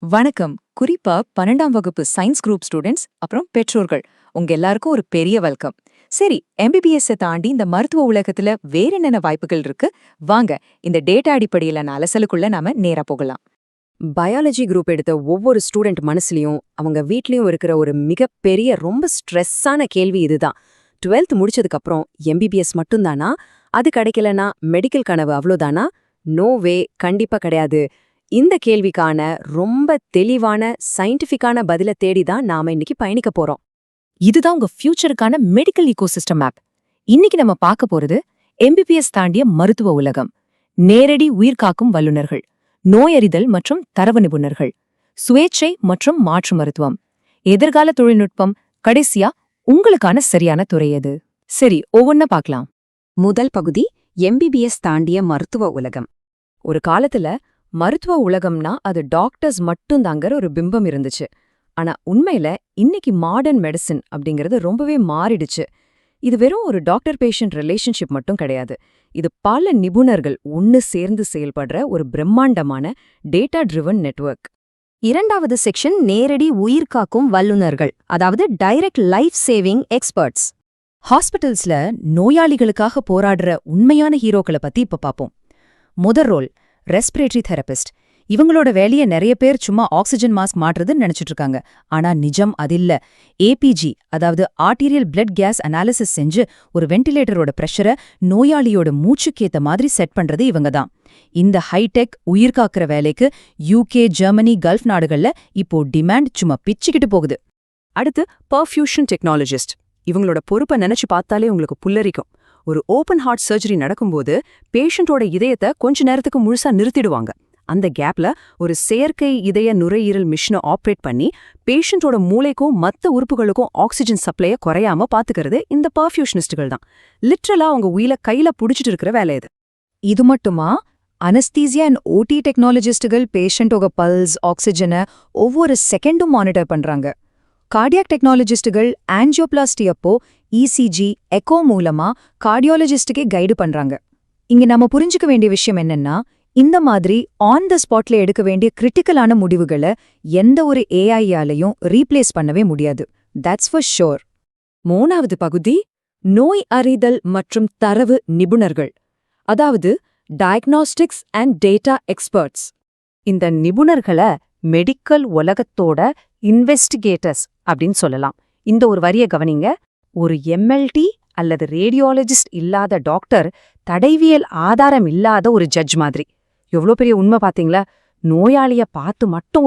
வணக்கம். குறிப்பா 12ஆம் வகுப்பு சயின்ஸ் குரூப் ஸ்டூடெண்ட்ஸ் அப்புறம் பெற்றோர்கள் உங்க எல்லாருக்கும் ஒரு பெரிய வெல்கம். சரி, எம்பிபிஎஸ் தாண்டி இந்த மருத்துவ உலகத்துல வேற என்னென்ன வாய்ப்புகள் இருக்கு? வாங்க இந்த டேட்டா அடிப்படையிலான அலசலுக்குள்ள நாம நேரா போகலாம். பயாலஜி குரூப் எடுத்த ஒவ்வொரு ஸ்டூடெண்ட் மனசுலயும் அவங்க வீட்லயும் இருக்கிற ஒரு மிகப்பெரிய ரொம்ப ஸ்ட்ரெஸ்ஸான கேள்வி இதுதான். 12th முடிச்சதுக்கு அப்புறம் எம்பிபிஎஸ் மட்டும்தானா? அது கிடைக்கலனா மெடிக்கல் கனவு அவ்வளோதானா? நோ வே, கண்டிப்பா கிடையாது. இந்த கேள்விக்கான ரொம்ப தெளிவான சயின்டிஃபிக்கான பதில தேடி தான் நாம இன்னைக்கு பயணிக்க போறோம். இதுதான் உங்க ஃபியூச்சருக்கான மெடிக்கல் ஈகோசிஸ்டம் மேப். இன்னைக்கு நம்ம பார்க்க போறது எம்பிபிஎஸ் தாண்டிய மருத்துவ உலகம். நேரடி உயிர்காக்கும் வல்லுநர்கள், நோயறிதல் மற்றும் தரவு நிபுணர்கள், சுயேச்சை மற்றும் மாற்று மருத்துவம், எதிர்கால தொழில்நுட்பம், கடைசியா உங்களுக்கான சரியான துறை எது? சரி, ஒவ்வொன்னா பார்க்கலாம். முதல் பகுதி, எம்பிபிஎஸ் தாண்டிய மருத்துவ உலகம். ஒரு காலத்துல மருத்துவ உலகம்னா அது டாக்டர்ஸ் மட்டும்தாங்கிற ஒரு பிம்பம் இருந்துச்சு. ஆனா உண்மையில இன்னைக்கு மாடர்ன் மெடிசின் அப்படிங்கிறது ரொம்பவே மாறிடுச்சு. இது வெறும் ஒரு டாக்டர் பேஷண்ட் ரிலேஷன்ஷிப் மட்டும் கிடையாது. இது பல நிபுணர்கள் ஒன்னு சேர்ந்து செயல்படுற ஒரு பிரம்மாண்டமான டேட்டா ட்ரிவன் நெட்வொர்க். இரண்டாவது செக்ஷன் நேரடி உயிர்காக்கும் வல்லுநர்கள், அதாவது டைரக்ட் லைஃப் சேவிங் எக்ஸ்பர்ட்ஸ். ஹாஸ்பிட்டல்ஸ்ல நோயாளிகளுக்காக போராடுற உண்மையான ஹீரோக்களை பத்தி இப்ப பாப்போம். முதல் ரோல் ரெஸ்பிரேட்டரி தெரபிஸ்ட். இவங்களோட வேலையை நிறைய பேர் சும்மா ஆக்சிஜன் மாஸ்க் மாட்டுறதுன்னு நினைச்சிட்டு இருக்காங்க. ஆனா நிஜம் அதில்ல. ஏபிஜி, அதாவது ஆர்டீரியல் பிளட் கேஸ் அனாலிசிஸ் செஞ்சு ஒரு வெண்டிலேட்டரோட பிரஷரை நோயாளியோட மூச்சுக்கேத்த மாதிரி செட் பண்றது இவங்க தான். இந்த ஹைடெக் உயிர்காக்கிற வேலைக்கு யூகே, ஜெர்மனி, கல்ஃப் நாடுகள்ல இப்போ டிமாண்ட் சும்மா பிச்சுக்கிட்டு போகுது. அடுத்து பர்ஃபியூஷன் டெக்னாலஜிஸ்ட். இவங்களோட பொறுப்பை நினைச்சு பார்த்தாலே உங்களுக்கு புல்லரிக்கும். ஒரு ஓபன் ஹார்ட் சர்ஜரி நடக்கும்போது பேஷண்டோட இதயத்தை கொஞ்ச நேரத்துக்கு முழுசா நிறுத்திடுவாங்க. அந்த கேப்ல ஒரு செயற்கை இதய நுரையீரல் மிஷினை ஆப்ரேட் பண்ணி பேஷண்டோட மூளைக்கும் மத்த உறுப்புகளுக்கும் ஆக்சிஜன் சப்ளைய குறையாம பாத்துக்கிறது இந்த பர்ஃபியூஷனிஸ்டுகள் தான். லிட்ரலா அவங்க உயில கையில புடிச்சிட்டு இருக்கிற வேலை இது. இது மட்டுமா, அனஸ்தீசியா அண்ட் ஓடி டெக்னாலஜிஸ்டுகள் பேஷண்டோட பல்ஸ், ஆக்சிஜனை ஒவ்வொரு செகண்டும் மானிட்டர் பண்றாங்க. கார்டியாக் டெக்னாலஜிஸ்டுகள் ஆஞ்சியோபிளாஸ்டி அப்போ இசிஜி, எக்கோ மூலமா கார்டியாலஜிஸ்டுக்கே கைடு பண்றாங்க. இங்க நம்ம புரிஞ்சுக்க வேண்டிய விஷயம் என்னன்னா, இந்த மாதிரி ஆன் த ஸ்பாட்ல எடுக்க வேண்டிய கிரிட்டிக்கலான முடிவுகளை எந்த ஒரு ஏஐயாலையும் ரீப்ளேஸ் பண்ணவே முடியாது. That's for sure. மூணாவது பகுதி, நோய் அறிதல் மற்றும் தரவு நிபுணர்கள், அதாவது டயக்னாஸ்டிக்ஸ் அண்ட் டேட்டா எக்ஸ்பர்ட்ஸ். இந்த நிபுணர்களை மெடிக்கல் உலகத்தோட இன்வெஸ்டிகேட்டர்ஸ் அப்படின்னு சொல்லலாம். இந்த ஒரு வரிய கவனிங்க. ஒரு எம்எல்டி அல்லது ரேடியாலஜிஸ்ட் இல்லாத டாக்டர் தடைவியல் ஆதாரம் இல்லாத ஒரு ஜட்ஜ் மாதிரி. எவ்வளோ பெரிய உண்மை பாத்தீங்களா? நோயாளிய பார்த்து மட்டும்